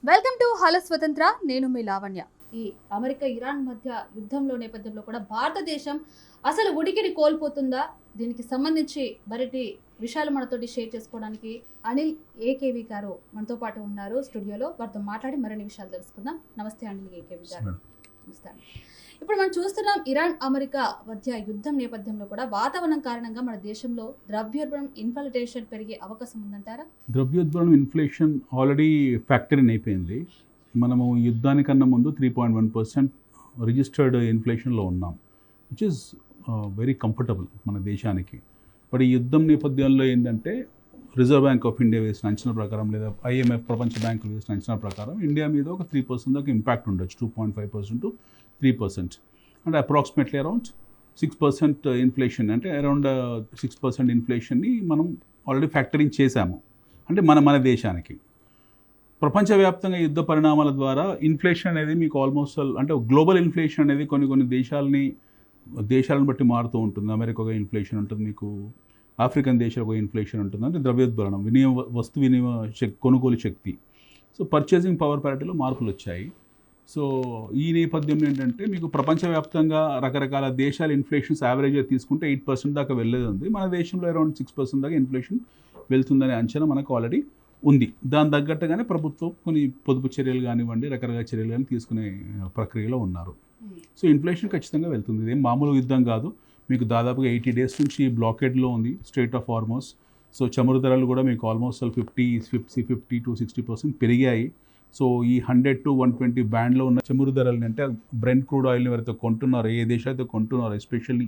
Welcome to hello స్వతంత్ర. నేను మీ లావణ్య. ఈ అమెరికా ఇరాన్ మధ్య యుద్ధంలో నేపథ్యంలో కూడా భారతదేశం అసలు ఉడికిని కోల్పోతుందా? దీనికి సంబంధించి మరిన్ని విషయాలు మనతోటి షేర్ చేసుకోవడానికి అనిల్ ఏకేవి గారు మనతో పాటు ఉన్నారు స్టూడియోలో. వారితో మాట్లాడి మరిన్ని విషయాలు తెలుసుకుందాం. నమస్తే అనిల్ ఏకేవి గారు. నమస్తే. ఇప్పుడు మనం చూస్తున్నాం ఇరాన్ అమెరికా మధ్య యుద్ధం నేపథ్యంలో కూడా వాతావరణం కారణంగా మన దేశంలో ద్రవ్యోల్బణం ఇన్ఫ్లేషన్ పెరిగే అవకాశం ఉందంటారా? ద్రవ్యోల్బణం ఇన్ఫ్లేషన్ ఆల్రెడీ ఫ్యాక్టర్ ఇన్ అయిపోయింది. మనము యుద్ధానికన్నా ముందు 3.1% రిజిస్టర్డ్ ఇన్ఫ్లేషన్లో ఉన్నాం, విచ్ ఇస్ వెరీ కంఫర్టబుల్ మన దేశానికి. బట్ ఈ యుద్ధం నేపథ్యంలో ఏంటంటే రిజర్వ్ బ్యాంక్ ఆఫ్ ఇండియా వేసిన అంచనా ప్రకారం లేదా IMF ప్రపంచ బ్యాంకులు వేసిన అంచనా ప్రకారం ఇండియా మీద ఒక 3% దాకా ఇంపాక్ట్ ఉండొచ్చు, 2.5% to 3%. అంటే అప్రాక్సిమేట్లీ అరౌండ్ 6% ఇన్ఫ్లేషన్, అంటే అరౌండ్ 6% ఇన్ఫ్లేషన్ని మనం ఆల్రెడీ ఫ్యాక్టరింగ్ చేశాము. అంటే మన దేశానికి ప్రపంచవ్యాప్తంగా యుద్ధ పరిణామాల ద్వారా ఇన్ఫ్లేషన్ అనేది మీకు ఆల్మోస్ట్ అంటే గ్లోబల్ ఇన్ఫ్లేషన్ అనేది కొన్ని దేశాలను బట్టి మారుతూ ఉంటుంది. అమెరికాగా ఇన్ఫ్లేషన్ ఉంటుంది, మీకు ఆఫ్రికన్ దేశాలకు ఇన్ఫ్లేషన్ ఉంటుంది. అంటే ద్రవ్యోల్బణం వస్తు వినియోగ కొనుగోలు శక్తి, సో పర్చేసింగ్ పవర్ ప్యారిటీలో మార్పులు వచ్చాయి. సో ఈ నేపథ్యంలో ఏంటంటే మీకు ప్రపంచవ్యాప్తంగా రకరకాల దేశాల ఇన్ఫ్లేషన్స్ యావరేజ్గా తీసుకుంటే 8% దాకా వెళ్ళేది ఉంది. మన దేశంలో అరౌండ్ 6% దాకా ఇన్ఫ్లేషన్ వెళ్తుందనే అంచనా మనకు ఆల్రెడీ ఉంది. దాని తగ్గట్టుగానే ప్రభుత్వం కొన్ని పొదుపు చర్యలు కానివ్వండి, రకరకాల చర్యలు కానీ తీసుకునే ప్రక్రియలో ఉన్నారు. సో ఇన్ఫ్లేషన్ ఖచ్చితంగా వెళ్తుంది. ఇదేం మామూలు యుద్ధం కాదు. మీకు దాదాపుగా 80 days నుంచి బ్లాకేడ్లో ఉంది స్ట్రెయిట్ ఆఫ్ హార్మోస్. సో చమురు ధరలు కూడా మీకు ఆల్మోస్ట్ 50 to 60% పెరిగాయి. సో ఈ 100 to 120 బ్యాండ్లో ఉన్న చమురు ధరలని, అంటే బ్రెంట్ క్రూడ్ ఆయిల్ని ఎవరైతే కొంటున్నారో, ఏ దేశాలైతే కొంటున్నారో, ఎస్పెషల్లీ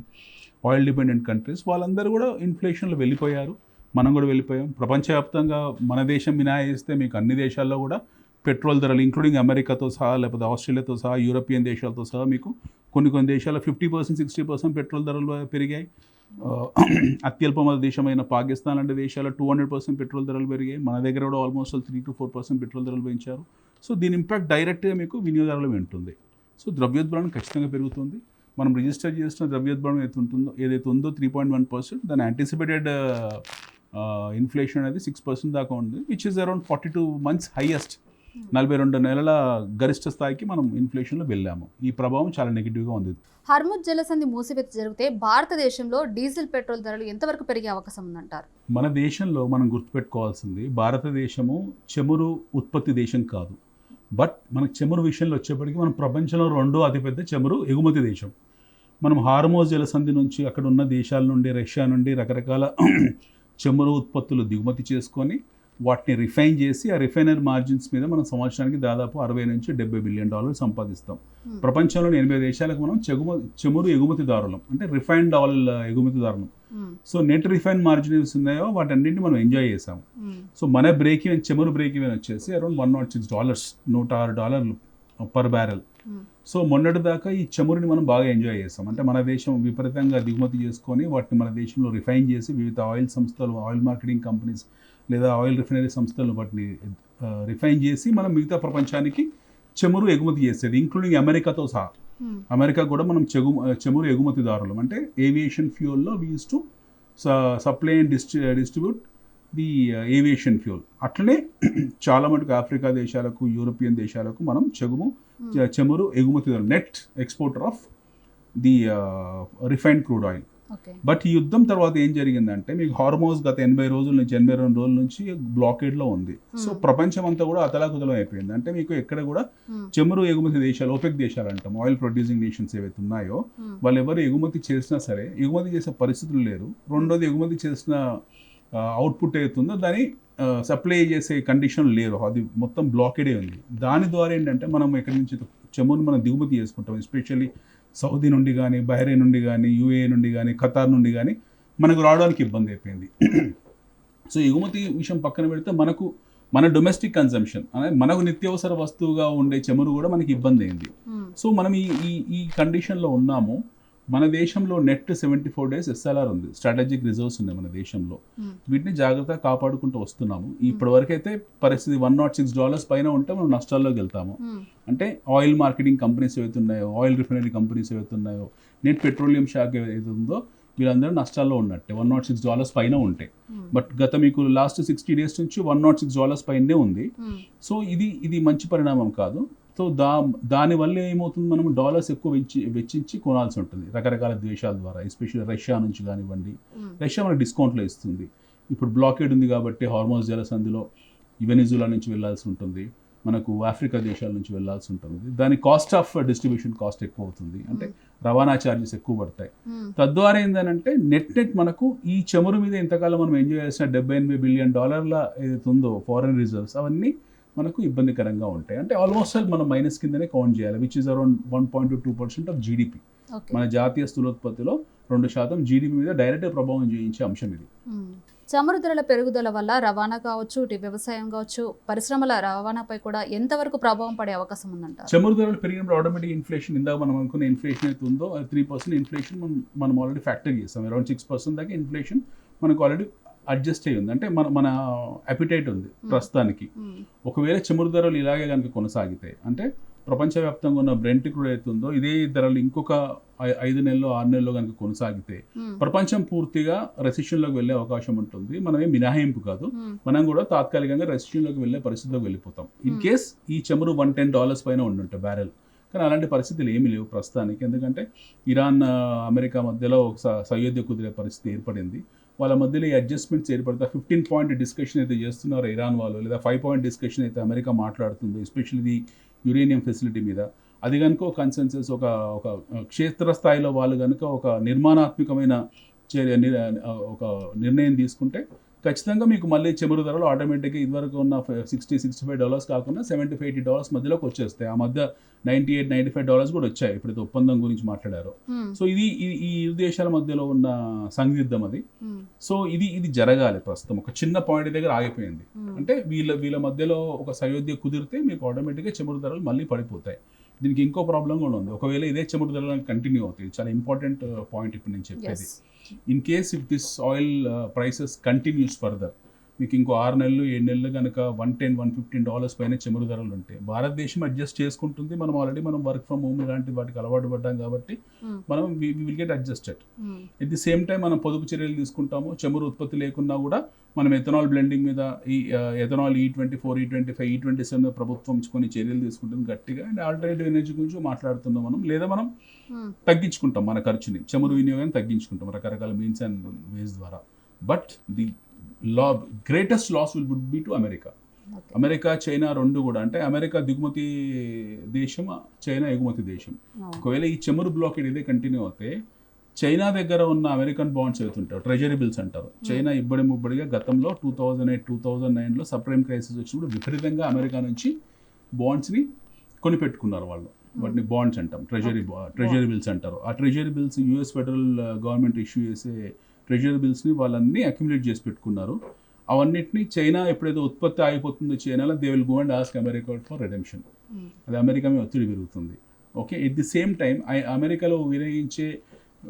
ఆయిల్ డిపెండెంట్ కంట్రీస్, వాళ్ళందరూ కూడా ఇన్ఫ్లేషన్లో వెళ్ళిపోయారు. మనం కూడా వెళ్ళిపోయాం. ప్రపంచవ్యాప్తంగా మన దేశం మినహాయిస్తే మీకు అన్ని దేశాల్లో కూడా పెట్రోల్ ధరలు, ఇంక్లూడింగ్ అమెరికాతో సహా, లేకపోతే ఆస్ట్రేలియాతో సహా, యూరోపియన్ దేశాలతో సహా మీకు కొన్ని దేశాల్లో 50% 60% పెట్రోల్ ధరలు పెరిగాయి. అత్యల్ప దేశమైన పాకిస్తాన్ లాంటి దేశాల్లో 200% పెట్రోల్ ధరలు పెరిగాయి. మన దగ్గర కూడా ఆల్మోస్ట్ 3 to 4% పెట్రోల్ ధరలు పెంచారు. సో దీని ఇంపాక్ట్ డైరెక్ట్గా మీకు వినియోగదారులు ఉంటుంది. సో ద్రవ్యోల్బణం ఖచ్చితంగా పెరుగుతుంది. మనం రిజిస్టర్ చేసిన ద్రవ్యోల్బణం ఏదైతే ఉందో 3.1%, దాని యాంటిసిపేటెడ్ ఇన్ఫ్లేషన్ అనేది 6% దాకా ఉంది, which is around 42 months highest. 42 నెలల గరిష్ట స్థాయికి మనం ఇన్ఫ్లేషన్లో వెళ్ళాము. ఈ ప్రభావం చాలా నెగిటివ్గా ఉంది. హర్ముజ్ జలసంధి మూసివేత జరిగితే భారతదేశంలో డీజిల్, పెట్రోల్ ధరలు ఎంతవరకు పెరిగే అవకాశం ఉందంటారు? మన దేశంలో మనం గుర్తుపెట్టుకోవాల్సింది, భారతదేశము చమురు ఉత్పత్తి దేశం కాదు. బట్ మనకు చమురు విషయంలో వచ్చేప్పటికీ మనం ప్రపంచంలో 2వ అతిపెద్ద చమురు ఎగుమతి దేశం. మనం హార్మోజ్ జలసంధి నుంచి, అక్కడ ఉన్న దేశాల నుండి, రష్యా నుండి రకరకాల చమురు ఉత్పత్తులు దిగుమతి చేసుకొని వాటిని రిఫైన్ చేసి, ఆ రిఫైనర్ మార్జిన్స్ మీద మనం సంవత్సరానికి దాదాపు $60 నుంచి $70 బిలియన్ సంపాదిస్తాం. ప్రపంచంలోని 80 దేశాలకు మనం చమురు ఎగుమతిదారులం, అంటే రిఫైన్డ్ ఆయిల్ ఎగుమతిదారులం. సో నెట్ రిఫైన్ మార్జిన్స్ ఉన్నాయో వాటన్నింటినీ మనం ఎంజాయ్ చేసాం. సో మన చమురు బ్రేక్ ఈవెన్ వచ్చేసి అరౌండ్ $106, $106 పర్ బ్యారెల్. సో మొన్నటి దాకా ఈ చమురుని మనం బాగా ఎంజాయ్ చేస్తాం. అంటే మన దేశం విపరీతంగా దిగుమతి చేసుకొని వాటిని మన దేశంలో రిఫైన్ చేసి వివిధ ఆయిల్ సంస్థలు, ఆయిల్ మార్కెటింగ్ కంపెనీస్ లేదా ఆయిల్ రిఫైనరీ సంస్థలు వాటిని రిఫైన్ చేసి మనం మిగతా ప్రపంచానికి చమురు ఎగుమతి చేసేది, ఇంక్లూడింగ్ అమెరికాతో సహా. అమెరికా కూడా మనం చమురు ఎగుమతిదారులం. అంటే ఏవియేషన్ ఫ్యూయల్లో we use to supply and distribute the aviation fuel. అట్లనే చాలా మటుకు ఆఫ్రికా దేశాలకు, యూరోపియన్ దేశాలకు మనం చమురు ఎగుమతిదారు, net exporter of the refined crude oil. But ఈ యుద్ధం తర్వాత ఏం జరిగిందంటే, మీకు హార్మోజ్ గత 82 రోజుల నుంచి బ్లాకేడ్లో ఉంది. సో ప్రపంచం అంతా కూడా అతలాకుతలం అయిపోయింది. అంటే మీకు ఎక్కడ కూడా చమురు ఎగుమతి దేశాలు, OPEC దేశాలు అంటాం, ఆయిల్ ప్రొడ్యూసింగ్ నేషన్స్ ఏవైతే ఉన్నాయో, వాళ్ళు ఎవరు ఎగుమతి చేసినా సరే ఎగుమతి చేసే పరిస్థితులు లేరు. రెండోది, ఎగుమతి చేసిన అవుట్పుట్ అవుతుందో దాన్ని సప్లై చేసే కండిషన్ లేరు. అది మొత్తం బ్లాకేడే ఉంది. దాని ద్వారా ఏంటంటే మనం ఎక్కడి నుంచి చమురుని మనం దిగుమతి చేసుకుంటాం, ఎస్పెషల్లీ సౌదీ నుండి కానీ, బహ్రెయిన్ నుండి కానీ, UAE నుండి కానీ, ఖతార్ నుండి కానీ మనకు రావడానికి ఇబ్బంది అయిపోయింది. సో ఎగుమతి విషయం పక్కన పెడితే మన డొమెస్టిక్ కన్సంప్షన్ అనేది మనకు నిత్యావసర వస్తువుగా ఉండే చమురు కూడా మనకి ఇబ్బంది అయింది. సో మనం ఈ కండిషన్లో ఉన్నాము. మన దేశంలో నెట్ 74 days SLR ఉంది, స్ట్రాటజిక్ రిజర్వ్స్ ఉన్నాయి మన దేశంలో. వీటిని జాగ్రత్తగా కాపాడుకుంటూ వస్తున్నాము. ఇప్పటి వరకు అయితే పరిస్థితి $106 పైన ఉంటే మనం నష్టాల్లోకి వెళ్తాము. అంటే ఆయిల్ మార్కెటింగ్ కంపెనీస్ ఏవైతే ఉన్నాయో, ఆయిల్ రిఫైనరీ కంపెనీస్ ఏవైతే ఉన్నాయో, నెట్ పెట్రోలియం షాక్ ఏదైతే ఉందో, వీళ్ళందరూ నష్టాల్లో ఉన్నట్టే. $106 పైన ఉంటాయి. బట్ గత మీకు లాస్ట్ 60 days నుంచి $106 పైనే ఉంది. సో ఇది మంచి పరిణామం కాదు. సో దానివల్ల ఏమవుతుంది, మనం డాలర్స్ ఎక్కువ వెచ్చించి కొనాల్సి ఉంటుంది రకరకాల దేశాల ద్వారా, ఎస్పెషల్లీ రష్యా నుంచి కానివ్వండి. రష్యా మనకు డిస్కౌంట్లో ఇస్తుంది. ఇప్పుడు బ్లాకేడ్ ఉంది కాబట్టి హార్మోస్ జలసంధిలో వెనిజులా నుంచి వెళ్ళాల్సి ఉంటుంది, మనకు ఆఫ్రికా దేశాల నుంచి వెళ్ళాల్సి ఉంటుంది. దాని కాస్ట్ ఆఫ్ డిస్ట్రిబ్యూషన్ కాస్ట్ ఎక్కువ అవుతుంది, అంటే రవాణా ఛార్జెస్ ఎక్కువ పడతాయి. తద్వారా ఏంటంటే నెట్ మనకు ఈ చమురు మీద ఇంతకాలం మనం ఎంజాయ్ చేసిన $78 బిలియన్ ఏదైతే ఉందో ఫారెన్ రిజర్వ్స్, అవన్నీ మనకు ఇబ్బందికరంగా ఉంటాయి. అంటే ఆల్మోస్ట్ మనం మైనస్ కిందనే కౌంట్ చేయాలి, which is around 1.2% of GDP. మన జాతీయ స్థూలోత్పత్తిలో 2% జీడిపి మీద డైరెక్ట్ ప్రభావం చేయించే అంశం ఇది. చమురు ధరల పెరుగుదల వల్ల రవాణా కావచ్చు, ఇటు వ్యవసాయం కావచ్చు, పరిశ్రమల రవాణాపై కూడా ఎంతవరకు ప్రభావం పడే అవకాశం ఉందంటారు? చమురు ధరలు పెరిగినప్పుడు ఆటోమేటిక్ ఇన్ఫ్లేషన్, ఇందాక మనం అనుకున్న ఇన్ఫ్లేషన్ అయితే ఉందో 3% ఇన్ఫ్లేషన్ మనం ఆల్రెడీ ఫ్యాక్టర్ చేస్తాం. అరౌండ్ 6% దాకా ఇన్ఫ్లేషన్ మనకు ఆల్రెడీ అడ్జస్ట్ అయ్యి ఉంది. అంటే మన అపిటైట్ ఉంది ప్రస్తుతానికి. ఒకవేళ చమురు ధరలు ఇలాగే కనుక కొనసాగితే, అంటే ప్రపంచవ్యాప్తంగా ఉన్న బ్రెంట్ క్రూడ్ అవుతుందో ఇదే ధరలు ఇంకొక 5 నెలలు 6 నెలల్లో కనుక కొనసాగితే ప్రపంచం పూర్తిగా రెసిషన్లోకి వెళ్ళే అవకాశం ఉంటుంది. మనమే మినహాయింపు కాదు, మనం కూడా తాత్కాలికంగా రెసిషన్లోకి వెళ్ళే పరిస్థితిలోకి వెళ్ళిపోతాం ఇన్ కేస్ ఈ చమురు $110 పైన ఉండుంటే బ్యారెల్. కానీ అలాంటి పరిస్థితులు ఏమీ లేవు ప్రస్తుతానికి, ఎందుకంటే ఇరాన్ అమెరికా మధ్యలో ఒక సయోధ్య కుదిరే పరిస్థితి ఏర్పడింది. వాళ్ళ మధ్యలో ఈ అడ్జస్ట్మెంట్స్ ఏర్పడతా 15 పాయింట్ డిస్కషన్ అయితే చేస్తున్నారో ఇరాన్ వాళ్ళు, లేదా 5 పాయింట్ డిస్కషన్ అయితే అమెరికా మాట్లాడుతుందో, ఎస్పెషల్లీ యురేనియం ఫెసిలిటీ మీద, అది కనుక ఒక కన్సెన్సస్, ఒక క్షేత్రస్థాయిలో వాళ్ళు కనుక ఒక నిర్మాణాత్మకమైన ఒక నిర్ణయం తీసుకుంటే ఖచ్చితంగా మీకు మళ్ళీ చమురు ధరలు ఆటోమేటిక్గా ఇదివరకు ఉన్న $60-65 కాకుండా $70-80 మధ్యలోకి వచ్చేస్తాయి. ఆ మధ్య $98-95 కూడా వచ్చాయి ఎప్పుడైతే ఒప్పందం గురించి మాట్లాడారో. సో ఇది ఈ ఇరు దేశాల మధ్యలో ఉన్న సందిగ్ధం అది. సో ఇది జరగాలి. ప్రస్తుతం ఒక చిన్న పాయింట్ దగ్గర ఆగిపోయింది. అంటే వీళ్ళ మధ్యలో ఒక సయోధ్య కుదిరితే మీకు ఆటోమేటిక్గా చమురు ధరలు మళ్ళీ పడిపోతాయి. దీనికి ఇంకో ప్రాబ్లం కూడా ఉంది, ఒకవేళ ఇదే చమురు ధరలు కంటిన్యూ అవుతాయి. చాలా ఇంపార్టెంట్ పాయింట్ ఇప్పుడు నేను చెప్పేది. In case if this oil prices continuous further, మీకు ఇంకో 6 నెలలు 7 నెలలు కనుక $110-115 పైన చమురు ధరలు ఉంటాయి. భారతదేశం అడ్జస్ట్ చేసుకుంటుంది. మనం ఆల్రెడీ వర్క్ ఫ్రమ్ హోమ్ లాంటి వాటికి అలవాటు పడ్డాం కాబట్టి మనం will get adjusted. At the same time మనం పొదుపు చర్యలు తీసుకుంటాము. చమురు ఉత్పత్తి లేకున్నా కూడా మనం ఎథనాల్ బ్లెండింగ్ మీద, ఈ ఎథనాల్ E24, E25, E27 ప్రభుత్వం కొన్ని చర్యలు తీసుకుంటుంది గట్టిగా. అండ్ ఆల్టర్నేటివ్ ఎనర్జీ గురించి మాట్లాడుతున్నాం మనం, లేదా మనం తగ్గించుకుంటాం మన ఖర్చుని, చమురు వినియోగాన్ని తగ్గించుకుంటాం రకరకాల మీన్స్ అండ్ వేస్ ద్వారా. But the greatest loss will be to America. America, China రెండు కూడా, అంటే అమెరికా దిగుమతి దేశం, చైనా ఎగుమతి దేశం. ఒకవేళ ఈ చమురు బ్లాకేడ్ ఇదే కంటిన్యూ అవుతే చైనా దగ్గర ఉన్న అమెరికన్ బాండ్స్ అవుతుంటారు, ట్రెజరీ బిల్స్ అంటారు. చైనా ముబ్బడిగా గతంలో 2008-2009లో సబ్ప్రైమ్ క్రైసిస్ వచ్చినప్పుడు విపరీతంగా అమెరికా నుంచి బాండ్స్ని కొనిపెట్టుకున్నారు వాళ్ళు. వాటిని బాండ్స్ అంటాం, ట్రెజరీ బిల్స్ అంటారు. ఆ treasury bills US federal government issue చేసే ట్రెజరీ బిల్స్ని వాళ్ళన్నీ అక్యుములేట్ చేసి పెట్టుకున్నారు. అవన్నిటిని చైనా ఎప్పుడైతే ఉత్పత్తి ఆగిపోతుందో చైనాలో, they will go and ask America for redemption. అది అమెరికా మీద ఒత్తిడి పెరుగుతుంది. Okay, at the same time అమెరికాలో వినియోగించే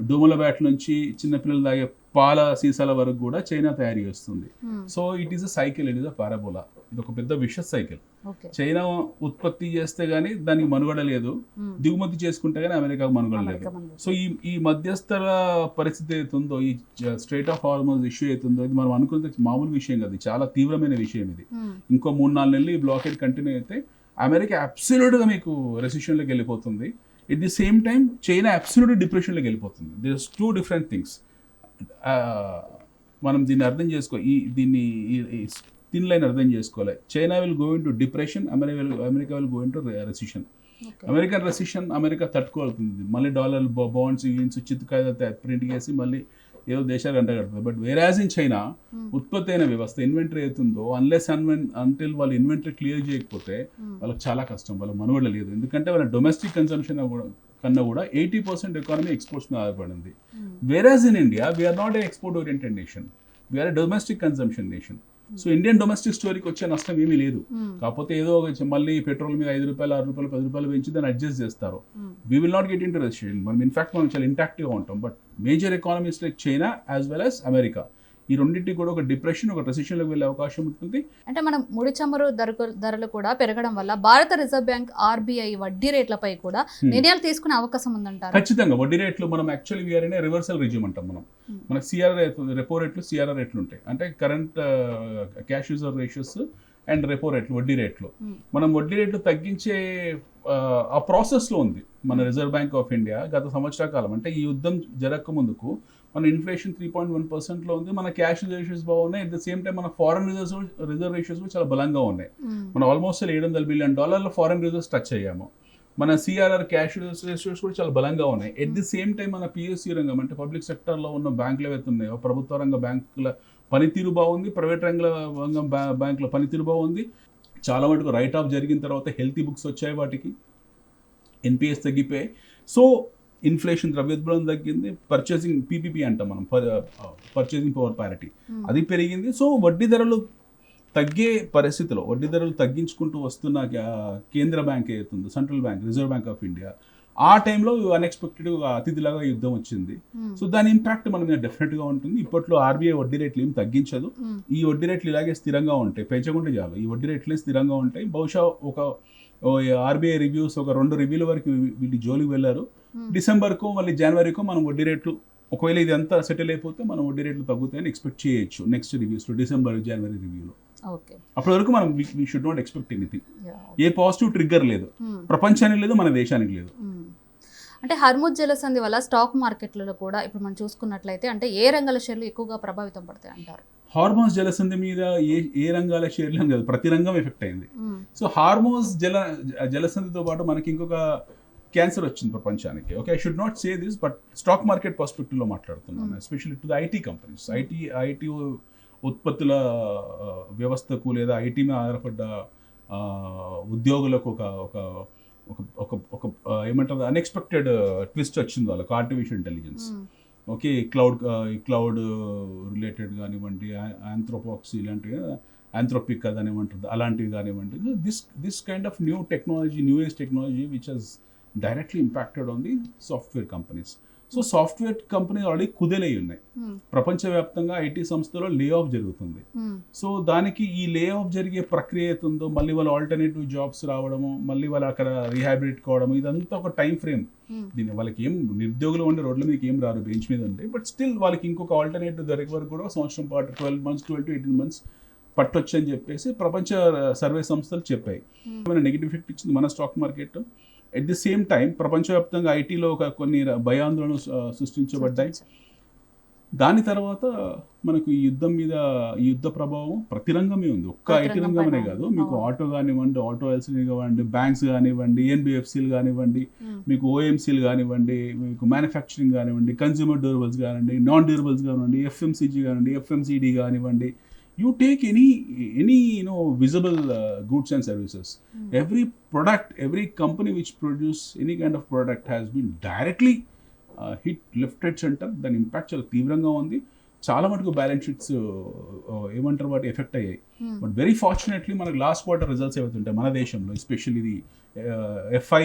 డోమల బ్యాట్ నుంచి చిన్నపిల్లలు తాగే పాల సీసాల వరకు కూడా చైనా తయారు చేస్తుంది. So it is a cycle, it is a parabola. ఇది ఒక పెద్ద విషస్ సైకిల్. చైనా ఉత్పత్తి చేస్తే గానీ దానికి మనుగడ లేదు, దిగుమతి చేసుకుంటే గానీ అమెరికాకు మనుగడ లేదు. సో ఈ మధ్యస్థర పరిస్థితి అవుతుందో, ఈ స్ట్రైట్ ఆఫ్ హార్మోస్ ఇష్యూ అవుతుందో, ఇది మనం అనుకునే మామూలు విషయం కాదు, చాలా తీవ్రమైన విషయం ఇది. ఇంకో 3-4 నెలలు ఈ బ్లాకేడ్ కంటిన్యూ అయితే అమెరికా అబ్సల్యూట్గా మీకు రెసిషన్లోకి వెళ్ళిపోతుంది. At the same time China absolute డిప్రెషన్లోకి వెళ్ళిపోతుంది. This 2 different things. మనం దీన్ని అర్థం దీన్ని థిన్ లైన్ అర్థం చేసుకోవాలి. China will go into depression, America will go into recession. American recession America తట్టుకోగలుగుతుంది. మళ్ళీ డాలర్ బాండ్స్ చిత్తుకాయ ప్రింట్ చేసి మళ్ళీ ఏదో దేశాలు అంటగడుతుంది. బట్ వేరాజ్ ఇన్ చైనా ఉత్పత్తి అయిన వ్యవస్థ, ఇన్వెంటరీ అవుతుందో, అంటిల్ వాళ్ళు ఇన్వెంటరీ క్లియర్ చేయకపోతే వాళ్ళకి చాలా కష్టం, వాళ్ళ మనుగడ లేదు. ఎందుకంటే వాళ్ళ డొమెస్టిక్ కన్సంప్షన్ కన్నా కూడా 80% ఎకానమీ ఎక్స్పోర్ట్స్ మీద ఆధారపడింది. Whereas in India we are not a export oriented nation, we are a domestic consumption nation. So Indian domestic స్టోరీకి వచ్చే నష్టం ఏమీ లేదు. కాకపోతే ఏదో మళ్ళీ పెట్రోల్ మీద $5, $6, $10 పెంచి దాన్ని అడ్జస్ట్ చేస్తారు. We will not get in to recession. మనం ఇన్ఫాక్ట్ మనం చాలా ఇంటాక్ట్గా ఉంటాం. But major economies like China as well as America, ఈ రెండింటికి కూడా ఒక డిప్రెషన్, ఒక రెసిషన్లోకి వెళ్ళే అవకాశం ఉంటుంది. అంటే మనం ముడి చమురు ధరలు కూడా పెరగడం వల్ల భారత రిజర్వ్ బ్యాంక్ ఆర్బీఐ వడ్డీ రేట్లపై కూడా నిర్ణయాలు తీసుకునే అవకాశం ఉందంటారు. ఖచ్చితంగా వడ్డీ రేట్లు మనం actually we are in reversal resume అంటాం మనం. మనకు రెపో రేట్లు, సిఆర్ఆర్ రేట్లు ఉంటాయి. అంటే current cash user ratios and repo రేట్లు, వడ్డీ రేట్లు. మనం వడ్డీ రేట్లు తగ్గించే ఆ ప్రాసెస్లో ఉంది మన రిజర్వ్ బ్యాంక్ ఆఫ్ ఇండియా గత సంవత్సర కాలం. అంటే ఈ యుద్ధం జరగక ముందుకు మన ఇన్ఫ్లేషన్ 3.1%లో ఉంది, మన క్యాష్ రేషియోస్ బాగున్నాయి. అట్ ద సేమ్ టైం మన ఫారెన్ రిజర్వ్ రేషియోస్ చాలా బలంగా ఉన్నాయి. మనం almost $700 billion foreign reserves touch అయ్యాము. మన సిఆర్ఆర్ క్యాష్ రేషియోస్ కూడా చాలా బలంగా ఉన్నాయి. ఎట్ ది సేమ్ టైం మన పిఎస్సి రంగం అంటే పబ్లిక్ సెక్టర్లో ఉన్న బ్యాంకులు ఏవైతే ఉన్నాయో, ప్రభుత్వ రంగ బ్యాంకుల పనితీరు బాగుంది, ప్రైవేట్ రంగం బ్యాంకుల పనితీరు బాగుంది. చాలా మటుకు రైట్ ఆఫ్ జరిగిన తర్వాత హెల్తీ బుక్స్ వచ్చాయి, వాటికి ఎన్పిఎస్ తగ్గిపోయాయి. సో ఇన్ఫ్లేషన్, ద్రవ్యోల్బణం తగ్గింది, పర్చేసింగ్ పీపీపీ అంటాం మనం, పర్చేసింగ్ పవర్ ప్యారిటీ, అది పెరిగింది. సో వడ్డీ ధరలు తగ్గే పరిస్థితిలో, వడ్డీ ధరలు తగ్గించుకుంటూ వస్తున్న కేంద్ర బ్యాంక్ ఏదైతుందో, central bank, reserve bank of India, ఆ టైంలో అన్ఎక్స్పెక్టెడ్గా అతిథిలాగా యుద్ధం వచ్చింది. సో దాని ఇంపాక్ట్ మన మీద డెఫినెట్గా ఉంటుంది. ఇప్పట్లో ఆర్బీఐ వడ్డీ రేట్లు ఏం తగ్గించదు. ఈ వడ్డీ రేట్లు ఇలాగే స్థిరంగా ఉంటాయి, పెంచకుండా చాలు. ఈ వడ్డీ రేట్లే స్థిరంగా ఉంటాయి. బహుశా ఒక ఆర్బీఐ రివ్యూస్ ఒక 2 రివ్యూల వరకు వీటి జోలికి వెళ్ళారు. డిసెంబర్కో మళ్ళీ జనవరికో మనం వడ్డీ రేట్లు, ఒకవేళ ఇది అంతా సెటిల్ అయిపోతే మనం వడ్డీ రేట్లు తగ్గుతాయని ఎక్స్పెక్ట్ చేయొచ్చు నెక్స్ట్ రివ్యూస్లో, డిసెంబర్ జనవరి రివ్యూలో. అప్పటి వరకు మనం we should not expect anything. A positive trigger లేదు, ప్రపంచానికి లేదు, మన దేశానికి లేదు. అంటే హర్ముజ్ జలసంధి వల్ల స్టాక్ మార్కెట్లలో కూడా ఇప్పుడు మనం చూసుకున్నట్లయితే అంటే ఏ రంగాల షేర్లు ఎక్కువగా ప్రభావితం పడతాయి అంటారు? హార్మోన్స్ జలసంధి మీద ఏ రంగాల షేర్లు అని కాదు, ప్రతి రంగం ఎఫెక్ట్ అయింది. సో హార్మోన్స్ జలసంధితో పాటు మనకి ఇంకొక క్యాన్సర్ వచ్చింది ప్రపంచానికి. Okay, I should not say this, but stock market పర్స్పెక్టివ్లో మాట్లాడుతున్నాను, especially to the IT companies. IT ఉత్పత్తుల వ్యవస్థకు లేదా ఐటీ మీద ఆధారపడ్డ ఉద్యోగులకు ఒక ఏమంటారు అన్ఎక్స్పెక్టెడ్ ట్విస్ట్ వచ్చింది వాళ్ళకు, artificial intelligence. Okay, cloud related కానివ్వండి, ఆంథ్రోపాక్సీ ఇలాంటివి, ఆంథ్రోపిక్ అదనివ్వంటుంది, అలాంటివి కానివ్వండి. This kind of new technology, new age technology which has directly impacted on the software companies. So software కంపెనీలు ఆల్రెడీ కుదేలై ఉన్నాయి. ప్రపంచవ్యాప్తంగా ఐటీ సంస్థలో లే ఆఫ్ జరుగుతుంది. సో దానికి ఈ లే ఆఫ్ జరిగే ప్రక్రియ ఏతుందో, మళ్ళీ వాళ్ళు ఆల్టర్నేటివ్ జాబ్స్ రావడము, మళ్ళీ వాళ్ళు అక్కడ రీహాబిలిట్ కావడము, ఇదంతా ఒక టైం ఫ్రేమ్. దీన్ని వాళ్ళకి ఏం నిరుద్యోగులు ఉండే రోడ్ల మీదకి ఏం రారు, బెంచ్ మీద ఉంటాయి. బట్ స్టిల్ వాళ్ళకి ఇంకొక ఆల్టర్నేటివ్ దొరికే వరకు కూడా సంవత్సరం పాటు 12 to 18 months పట్టొచ్చు అని చెప్పేసి ప్రపంచ సర్వే సంస్థలు చెప్పాయి. ఏమైనా నెగిటివ్ ఎఫెక్ట్ ఇచ్చింది మన stock market. At the same time ప్రపంచవ్యాప్తంగా ఐటీలో కొన్ని భయాందోళనలు సృష్టించబడ్డాయి. దాని తర్వాత మనకు ఈ యుద్ధ ప్రభావం ప్రతి రంగమే ఉంది, ఒక్క ఐటీ రంగమనే కాదు. మీకు ఆటో కానివ్వండి, ఆటో ఎల్సీ కానివ్వండి, బ్యాంక్స్ కానివ్వండి, ఎన్బిఎఫ్సీలు కానివ్వండి, మీకు ఓఎంసీలు కానివ్వండి, మీకు మ్యానుఫ్యాక్చరింగ్ కానివ్వండి, కన్స్యూమర్ డ్యూరబుల్స్ కానివ్వండి, నాన్ డ్యూరబుల్స్ కానివ్వండి, ఎఫ్ఎంసీజీ కానివ్వండి, ఎఫ్ఎంసీడీ కానివ్వండి. You take any visible goods and services. Every product, every company which produce any kind of product has been directly hit left, right, center. దాని ఇంపాక్ట్ చాలా తీవ్రంగా ఉంది. చాలా మటుకు బ్యాలెన్స్ షీట్స్ ఏమంటారు వాటి ఎఫెక్ట్ అయ్యాయి. బట్ వెరీ ఫార్చునేట్లీ మనకు లాస్ట్ క్వార్టర్ రిజల్ట్స్ ఏవైతే ఉంటాయి మన దేశంలో, ఎస్పెషల్లీ ఇది FY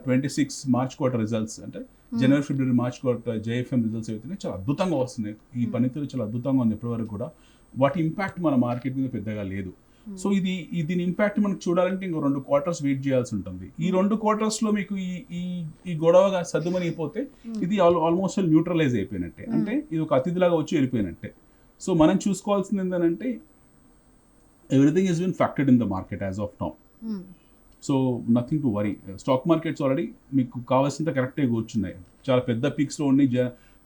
26 మార్చ్ క్వార్టర్ రిజల్ట్స్, అంటే జనవరి, ఫిబ్రవరి, మార్చ్ క్వార్టర్ JFM రిజల్ట్స్ ఏవైతే చాలా అద్భుతంగా వస్తున్నాయి. ఈ పనితీరు చాలా అద్భుతంగా ఉంది ఇప్పటివరకు కూడా. వాటి ఇంపాక్ట్ మన మార్కెట్ మీద పెద్దగా లేదు. సో దీని ఇంపాక్ట్ మనకు చూడాలంటే ఇంకో 2 quarters వెయిట్ చేయాల్సి ఉంటుంది. ఈ 2 quartersలో మీకు ఈ గొడవగా సర్దుమనిపోతే ఇది ఆల్మోస్ట్ న్యూట్రలైజ్ అయిపోయినట్టే, అంటే ఇది ఒక అతిథిలాగా వచ్చి వెళ్ళిపోయినట్టే. సో మనం చూసుకోవాల్సింది ఏంటంటే everything is been factored in the market as of now. So nothing to worry. Stock markets already మీకు కావాల్సినంత కరెక్ట్గా కూర్చున్నాయి. చాలా పెద్ద పీక్స్లో ఉండి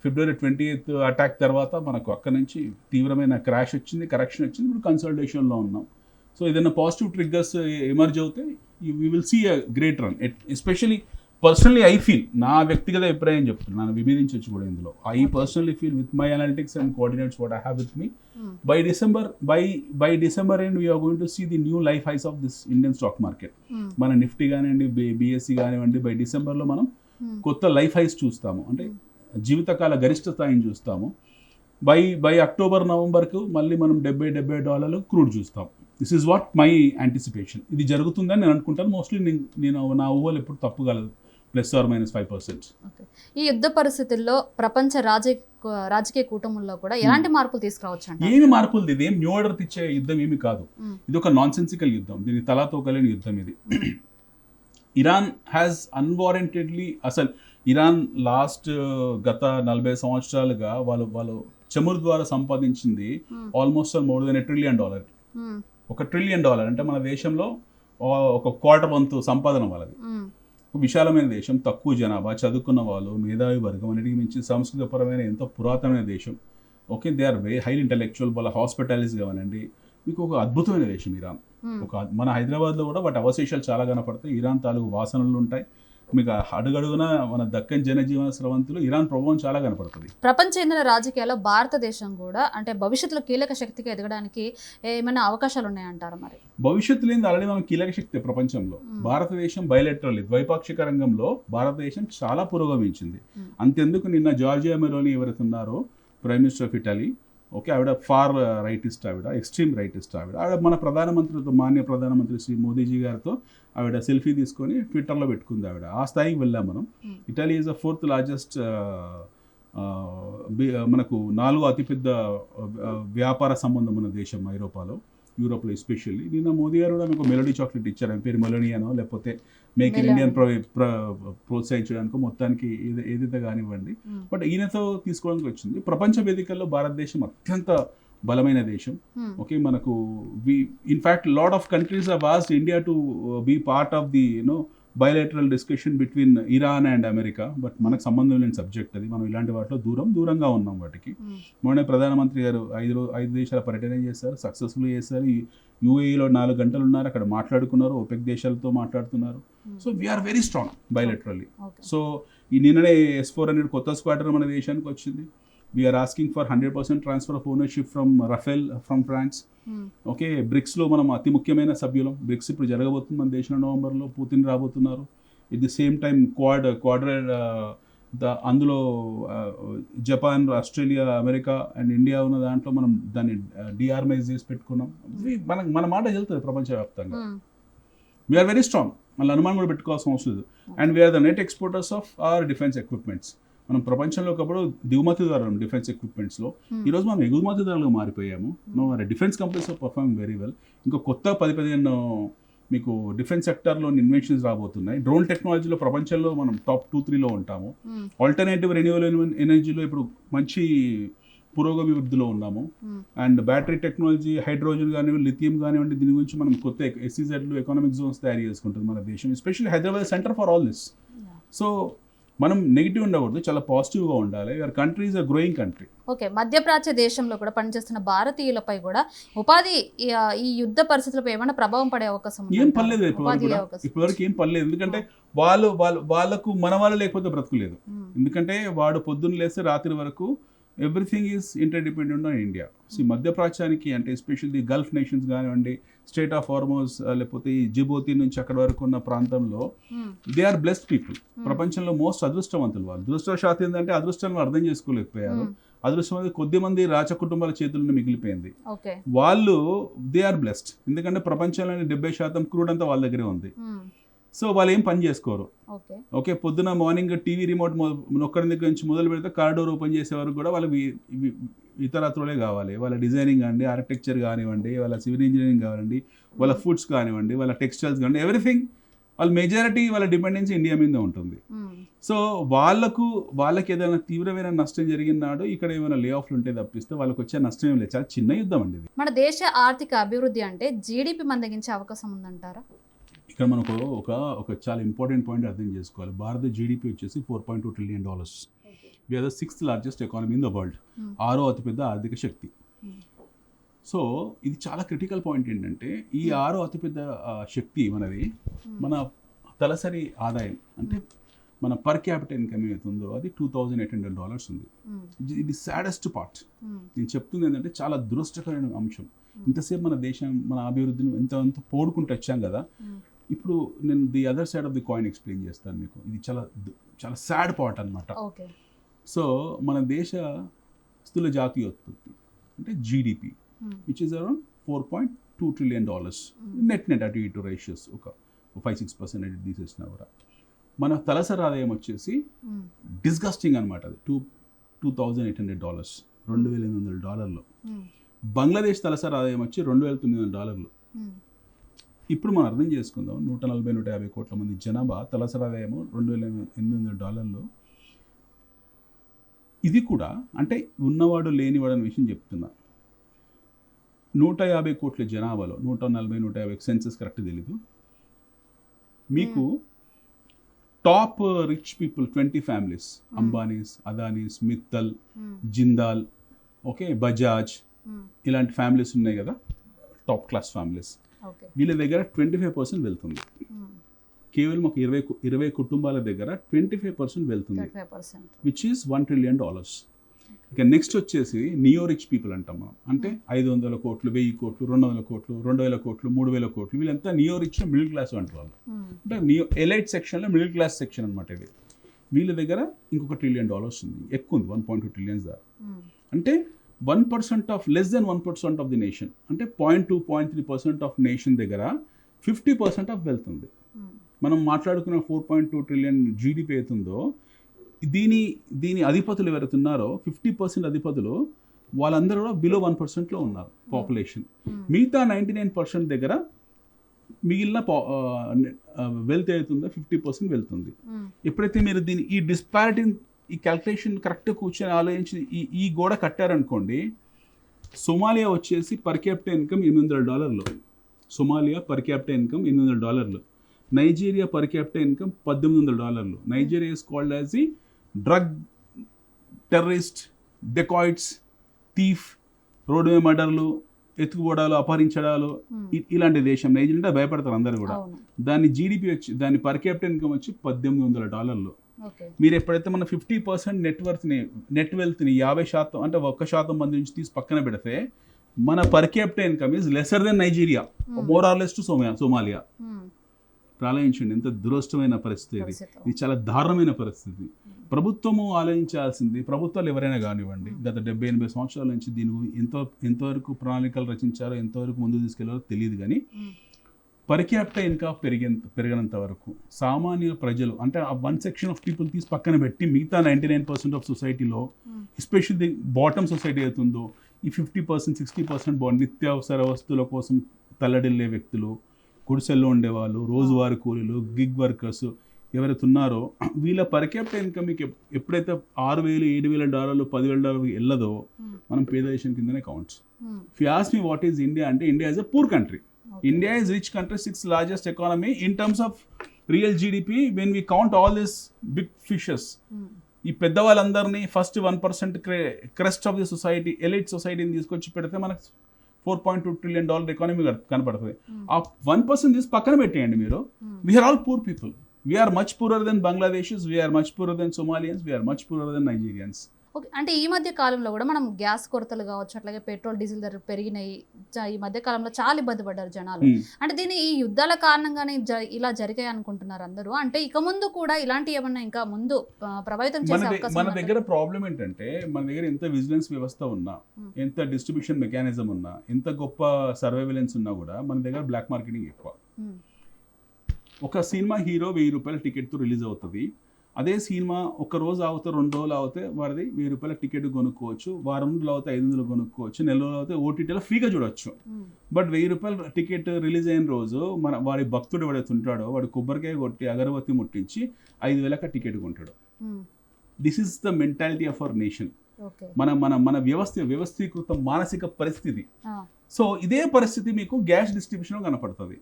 ఫిబ్రవరి 28th అటాక్ తర్వాత మనకు అక్కడ నుంచి తీవ్రమైన క్రాష్ వచ్చింది, కరెక్షన్ వచ్చింది. ఇప్పుడు కన్సల్టేషన్లో ఉన్నాం. సో ఏదైనా పాజిటివ్ ట్రిగ్గర్స్ ఎమర్జ్ అవుతే we will see a great run. Especially personally I feel, నా వ్యక్తిగత అభిప్రాయం చెప్తున్నాను, విభేదించవచ్చు కూడా ఇందులో. I personally feel with my analytics and coordinates what I have with me, by December end we are going to see the new life highs of this Indian stock market. మన నిఫ్టీ కానివ్వండి, BSE కానివ్వండి, బై డిసెంబర్లో మనం కొత్త life highs చూస్తాము, అంటే జీవితకాల గరిష్ట స్థాయిని చూస్తాము. బై అక్టోబర్, నవంబర్కు మళ్ళీ మనం $70 క్రూడ్ చూస్తాం. This is what my anticipation. ఇది జరుగుతుందని నేను అనుకుంటాను. మోస్ట్లీ నేను నా ఊహలు ఎప్పుడు తప్పు ±5%. ఓకే. ఈ యుద్ధ పరిస్థితుల్లో ప్రపంచ రాజకీయ కూటముల్లో కూడా ఎలాంటి మార్పులు తీసుకురావచ్చు అంటారు? ఏమి మార్పులు, ఇది ఏం న్యూ ఆర్డర్ తెచ్చే యుద్ధం ఏమి కాదు. ఇది ఒక నాన్ సెన్సికల్ యుద్ధం, దీని తలాతో కలిగిన యుద్ధం ఇది. ఇరాన్ హ్యాస్ అన్వారంటెడ్లీ, అసలు ఇరాన్ లాస్ట్ గత 40 సంవత్సరాలుగా వాళ్ళు చమురు ద్వారా సంపాదించింది almost more than $1 trillion. $1 trillion అంటే మన దేశంలో ఒక క్వార్టర్ వంతు సంపాదన వాళ్ళది. విశాలమైన దేశం, తక్కువ జనాభా, చదువుకున్న వాళ్ళు, మేధావి వర్గం, అన్నిటికి మించి సంస్కృతిపరమైన ఎంతో పురాతనమైన దేశం. Okay, they are very highly intellectual, వాళ్ళ హాస్పిటాలిటీస్ కావాలండి. మీకు ఒక అద్భుతమైన దేశం ఇరాన్. మన హైదరాబాద్లో కూడా వాటి అవశేషాలు చాలా కనపడతాయి. ఇరాన్ తాలూకు వాసనలు ఉంటాయి. మీకు అడుగడుగున మన దక్కన్ జనజీవన స్రవంతిలో ఇరాన్ ప్రభావం చాలా కనపడుతుంది. ప్రపంచ చెందిన రాజకీయాల్లో భారతదేశం కూడా అంటే భవిష్యత్తులో కీలక శక్తిగా ఎదగడానికి ఏమైనా అవకాశాలు ఉన్నాయంటారా? మరి భవిష్యత్తు లేని ఆల్రెడీ మనం కీలక శక్తి ప్రపంచంలో. భారతదేశం బయలెటరల్ ద్వైపాక్షిక రంగంలో భారతదేశం చాలా పురోగమించింది. అంతెందుకు నిన్న జార్జియా మెలోని ఎవరైతే ఉన్నారో prime minister of Italy, okay, ఆవిడ ఫార్ రైటిస్ట్, ఆవిడ ఎక్స్ట్రీమ్ రైటిస్ట్. ఆవిడ మన ప్రధానమంత్రితో, మాన్య ప్రధానమంత్రి శ్రీ మోదీజీ గారితో ఆవిడ సెల్ఫీ తీసుకొని ట్విట్టర్లో పెట్టుకుంది. ఆవిడ ఆ స్థాయికి వెళ్ళాం మనం. Italy is the 4th largest, మనకు 4వ అతిపెద్ద వ్యాపార సంబంధం ఉన్న దేశం యూరోప్లో ఎస్పెషల్లీ. నిన్న మోదీ గారు కూడా మీకు మెలోడీ చాక్లెట్ ఇచ్చారు. ఆయన పేరు మెలోనియానో లేకపోతే మేక్ ఇన్ ఇండియన్ ప్రోత్సహించడానికి మొత్తానికి ఏదైతే కానివ్వండి. బట్ ఈయనతో తీసుకోవడానికి వచ్చింది. ప్రపంచ వేదికల్లో భారతదేశం అత్యంత బలమైన దేశం. ఓకే, మనకు in fact lot of countries have asked India to be part of the bilateral discussion between Iran and America. But మనకు సంబంధం లేని సబ్జెక్ట్ అది. మనం ఇలాంటి వాటిలో దూరంగా ఉన్నాం వాటికి. మొన్న ప్రధానమంత్రి గారు 5 దేశాల పర్యటన చేశారు, సక్సెస్ఫుల్ చేశారు. యూఏఈలో 4 గంటలు ఉన్నారు, అక్కడ మాట్లాడుకున్నారు, OPEC దేశాలతో మాట్లాడుతున్నారు. So we are very strong bilaterally. So ఈ నిన్ననే S-4 అనేది కొత్త స్క్వాడ్రన్ మన దేశానికి వచ్చింది. We are asking for 100% transfer of ownership from Rafale from France. Okay, బ్రిక్స్లో మనం అతి ముఖ్యమైన సభ్యులం. బ్రిక్స్ ఇప్పుడు జరగబోతుంది మన దేశంలో నవంబర్లో. పుతిన్ రాబోతున్నారు. ఎట్ ది సేమ్ టైం క్వాడ్రర్ అందులో Japan, Australia, America and India ఉన్న దాంట్లో మనం దాన్ని డిఆర్మైజ్ చేసి పెట్టుకున్నాం. మన మాట వెళ్తుంది ప్రపంచవ్యాప్తంగా. వీఆర్ వెరీ స్ట్రాంగ్, మళ్ళీ అనుమానం కూడా పెట్టుకోవాల్సిన అవసరం లేదు. And we are the net exporters of our defence equipments. మనం ప్రపంచంలో ఒకప్పుడు దిగుమతిదారులం డిఫెన్స్ ఎక్విప్మెంట్స్లో. ఈరోజు మనం ఎగుమతిదారులుగా మారిపోయాము. మన defence companies are performing very well. ఇంకా కొత్త 10-15 మీకు డిఫెన్స్ సెక్టర్లో ఇన్వెన్షన్స్ రాబోతున్నాయి. డ్రోన్ టెక్నాలజీలో ప్రపంచంలో మనం టాప్ 2-3లో ఉంటాము. ఆల్టర్నేటివ్ రెన్యూవబుల్ ఎనర్జీలో ఇప్పుడు మంచి పురోగమివృద్ధిలో ఉన్నాము. అండ్ బ్యాటరీ టెక్నాలజీ, హైడ్రోజన్ కానివ్వండి, లిథియం కానివ్వండి, దీని గురించి మనం కొత్త SEZలు ఎకనామిక్ జోన్స్ తయారు చేసుకుంటుంది మన దేశం. Especially Hyderabad centre for all this. So మనం నెగిటివ్ ఉండకూడదు, చాలా పాజిటివ్గా ఉండాలి. Your country is a growing country. Okay, మధ్యప్రాచ్య దేశంలో కూడా పనిచేస్తున్న భారతీయులపై కూడా ఉపాధి ఈ యుద్ధ పరిస్థితులపై ఏమైనా ప్రభావం పడే అవకాశం ఏం పర్లేదు. ఇప్పటివరకు ఏం పర్లేదు. ఎందుకంటే వాళ్ళకు మన వాళ్ళు లేకపోతే బ్రతుకులేదు. ఎందుకంటే వాడు పొద్దున్న లేస్తే రాత్రి వరకు everything is interdependent on India. So మధ్యప్రాచ్యానికి అంటే ఎస్పెషల్లీ గల్ఫ్ నేషన్స్ కానివ్వండి, స్టేట్ ఆఫ్ హార్మోస్, లేకపోతే ఈ జిబోతి నుంచి అక్కడ వరకు ఉన్న ప్రాంతంలో దే ఆర్ బ్లెస్డ్ పీపుల్. ప్రపంచంలో మోస్ట్ అదృష్టవంతులు వాళ్ళు. దురదృష్టవశాత్తు ఏంటంటే అదృష్టాన్ని అర్థం చేసుకోలేకపోయారు. అదృష్టం అనేది కొద్ది మంది రాజ కుటుంబాల చేతుల్లో మిగిలిపోయింది. వాళ్ళు దే ఆర్ బ్లెస్డ్. ఎందుకంటే ప్రపంచంలోని 70% క్రూడ్ అంతా వాళ్ళ దగ్గరే ఉంది. సో వాళ్ళు ఏం పని చేసుకోరు. ఓకే, పొద్దున మార్నింగ్ టీవీ రిమోట్ ఒక్కడి దగ్గర నుంచి మొదలు పెడితే కారిడోర్ ఓపెన్ చేసే వరకు కూడా వాళ్ళకి ఇతరత్రులే కావాలి. వాళ్ళ డిజైనింగ్ కానివ్వండి, ఆర్కిటెక్చర్ కానివ్వండి, వాళ్ళ సివిల్ ఇంజనీరింగ్ కానివ్వండి, వాళ్ళ ఫుడ్స్ కానివ్వండి, వాళ్ళ టెక్స్టైల్స్ కానివ్వండి, ఎవ్రీథింగ్ వాళ్ళ మెజారిటీ వాళ్ళ డిపెండెన్సీ ఇండియా మీద ఉంటుంది. సో వాళ్ళకి ఏదైనా తీవ్రమైన నష్టం జరిగినాడు ఇక్కడ ఏమైనా లే ఆఫ్లు ఉంటే తప్పిస్తే వాళ్ళకి వచ్చే నష్టం ఏం లేదు. చాలా చిన్న యుద్ధం అండి ఇది. మన దేశ ఆర్థిక అభివృద్ధి అంటే జీడిపి మందగించే అవకాశం ఉందంటారా? ఇక్కడ మనకు ఒక చాలా ఇంపార్టెంట్ పాయింట్ అర్థం చేసుకోవాలి. భారత జీడిపి వచ్చేసి $4.2 trillion. We are the 6th largest economy in the world. 6వ అతిపెద్ద ఆర్థిక శక్తి. సో ఇది చాలా క్రిటికల్ పాయింట్ ఏంటంటే ఈ 6వ అతిపెద్ద శక్తి మనది, మన తలసరి ఆదాయం అంటే మన పర్ క్యాపిటల్ ఇన్కమ్ ఏమవుతుందో అది $2,800 ఉంది. ఇది సాడెస్ట్ పార్ట్. నేను చెప్తుంది ఏంటంటే చాలా దురదృష్టకరమైన అంశం. ఇంతసేపు మన దేశం, మన అభివృద్ధిని ఎంత పోడుకుంటూ వచ్చాం కదా. ఇప్పుడు నేను the other side of the coin explain చేస్తాను మీకు. ఇది చాలా సాడ్ పార్ట్ అనమాట. సో మన దేశ స్థూల జాతీయోత్పత్తి అంటే GDP which is around $4.2 trillion. Net అటు ఇటు రేషియోస్ ఒక 5-6% తీసేసినా కూడా మన తలసరి ఆదాయం వచ్చేసి డిస్గస్టింగ్ అనమాట. అది $2,800, $2,800. బంగ్లాదేశ్ తలసరి ఆదాయం వచ్చి $2,900. ఇప్పుడు మనం అర్థం చేసుకుందాం, 140-150 కోట్ల మంది జనాభా, తలసరి ఆదాయము $2,800. ఇది కూడా అంటే ఉన్నవాడు లేనివాడు అనే విషయం చెప్తున్నా. 150 కోట్ల జనాభాలో 140-150 సెన్సెస్ కరెక్ట్ తెలీదు. మీకు top rich people 20 families, Ambanis, Adanis, Mittal, Jindal, okay, Bajaj, ఇలాంటి ఫ్యామిలీస్ ఉన్నాయి కదా, టాప్ క్లాస్ ఫ్యామిలీస్. వీళ్ళ దగ్గర 25% వెళ్తుంది. కేవలం ఒక 20 కుటుంబాల దగ్గర 25% వెళ్తుంది, విచ్ ఈస్ $1 trillion. ఇక నెక్స్ట్ వచ్చేసి నియో రిచ్ పీపుల్ అంటాం మనం. అంటే 500 కోట్లు, 1000 కోట్లు, 200 కోట్లు, 2000 కోట్లు, 3000 కోట్లు, వీళ్ళంతా నియో రిచ్ మిడిల్ క్లాస్ అంటారు వాళ్ళు. అంటే నియో ఎలైట్ సెక్షన్లో మిడిల్ క్లాస్ సెక్షన్ అనమాట ఇది. వీళ్ళ దగ్గర ఇంకొక $1 trillion ఉంది, ఎక్కువ ఉంది, 1.2 trillion దాకా. అంటే 1% of less than 1% of the nation, అంటే 0.2-0.3% ఆఫ్ నేషన్ దగ్గర 50% ఆఫ్ వెల్త్ ఉంది. మనం మాట్లాడుకున్న 4.2 trillion జీడిపి అవుతుందో, దీని అధిపతులు ఎవరైతే ఉన్నారో 50% అధిపతులు వాళ్ళందరూ కూడా బిలో 1%లో ఉన్నారు పాపులేషన్. మిగతా 99% దగ్గర మిగిలిన వెల్త్ అవుతుందో 50% వెళ్తుంది. ఎప్పుడైతే మీరు ఈ డిస్పారిటీ, ఈ క్యాల్కులేషన్ కరెక్ట్గా కూర్చొని ఆలోచించి ఈ గోడ కట్టారనుకోండి, సోమాలియా వచ్చేసి per capital income $800. Somalia per capital income $800. Nigeria per capital income $1,800. Nigeria is called as the drug terrorist, dacoits, thief, road మీద మర్డర్లు, ఎత్తుకుపోవడాలు, అపహరించడాలు, ఇలాంటి దేశం. నైజీరియా అంటే భయపడతారు అందరు కూడా. దాని జీడిపి వచ్చి, దాని పర్ క్యాపిటల్ ఇన్కమ్ వచ్చి $1,800. మీరు ఎప్పుడైతే మన 50% నెట్ వెల్త్ని 50% అంటే 1% మంది నుంచి తీసి పక్కన పెడితే, మన per capital income is lesser than Nigeria, more or less to Somalia. ఆలోచించండి, ఎంత దురదృష్టమైన పరిస్థితి ఇది. ఇది చాలా దారుణమైన పరిస్థితి. ప్రభుత్వము ఆలోచించాల్సింది, ప్రభుత్వాలు ఎవరైనా కానివ్వండి, గత 70-80 సంవత్సరాల నుంచి దీని ఎంతవరకు ప్రణాళికలు రచించారో, ఎంతవరకు ముందుకు తీసుకెళ్లారో తెలియదు. కానీ పర్ క్యాపిటల్ ఇన్కమ్ పెరిగినంత వరకు సామాన్య ప్రజలు, అంటే ఆ 1 సెక్షన్ ఆఫ్ పీపుల్ తీసి పక్కన పెట్టి మిగతా 99% ఆఫ్ సొసైటీలో, ఎస్పెషల్లీ బాటమ్ సొసైటీ అవుతుందో, ఈ 50%, 60% నిత్యావసర వస్తువుల కోసం తల్లడిల్లే వ్యక్తులు, గుడిసెల్లో ఉండేవాళ్ళు, రోజువారీ కూలీలు, గిగ్ వర్కర్స్ ఎవరైతే ఉన్నారో, వీళ్ళ పర్ క్యాపిటల్ ఇన్కమ్ మీకు ఎప్పుడైతే $6,000, $7,000, $10,000 వెళ్ళదో, మనం పేద దేశం కిందనే counts. If you ask me what is India అంటే, India is a poor country. India is rich country, 6th largest economy in terms of real GDP when we count all these big fishes. ఈ పెద్దవాళ్ళందరినీ first 1% crest of the society, elite సొసైటీని తీసుకొచ్చి పెడితే మనకు $4.2 trillion economy కనపడుతుంది. ఆ 1% తీసి పక్కన పెట్టేయండి మీరు. We are all poor people. We are much poorer than Bangladeshis, we are much poorer than Somalians, we are much poorer than Nigerians. Okay, అంటే ఈ మధ్య కాలంలో కూడా మనం గ్యాస్ కొరతలు కావచ్చు, అట్లాగే పెట్రోల్, డీజిల్ ధరలు పెరిగినాయి. ఈ మధ్య కాలంలో చాలా ఇబ్బంది పడ్డారు జనాలు. అంటే దీన్ని ఈ యుద్ధాల కారణంగానే ఇలా జరిగాయి అనుకుంటున్నారు అందరూ. అంటే ఇక ముందు కూడా ఇలాంటి ఏమన్నా ఇంకా ముందు ప్రభావితం చేసే అవకాశం? మన దగ్గర ప్రాబ్లం ఏంటంటే, మన దగ్గర ఎంత విజిలెన్స్ వ్యవస్థ ఉన్నా, ఎంత డిస్ట్రిబ్యూషన్ మెకానిజం ఉన్నా, ఎంత గొప్ప సర్వైలెన్స్ ఉన్నా కూడా మన దగ్గర బ్లాక్ మార్కెటింగ్ ఎక్కువ. ఒక సినిమా హీరో $1,000 టికెట్తో రిలీజ్ అవుతుంది. అదే సినిమా ఒక రోజు ఆగితే, 2 రోజులు ఆగితే వాడిది $1,000 టికెట్ కొనుక్కోవచ్చు, వారం రోజులు అవుతే 500 కొనుక్కోవచ్చు, నెల రోజులు అవుతే ఓటీటీలో ఫ్రీగా చూడొచ్చు. బట్ $1,000 టికెట్ రిలీజ్ అయిన రోజు వాడి భక్తుడు ఎవడైతే ఉంటాడో, వాడు కొబ్బరికాయ కొట్టి అగరబత్తి ముట్టించి 5,000 టికెట్ కొంటాడు. This is the mentality of our nation. మన వ్యవస్థీకృత మానసిక పరిస్థితి. సో ఇదే పరిస్థితి మీకు గ్యాస్ డిస్ట్రిబ్యూషన్ కనపడుతుంది.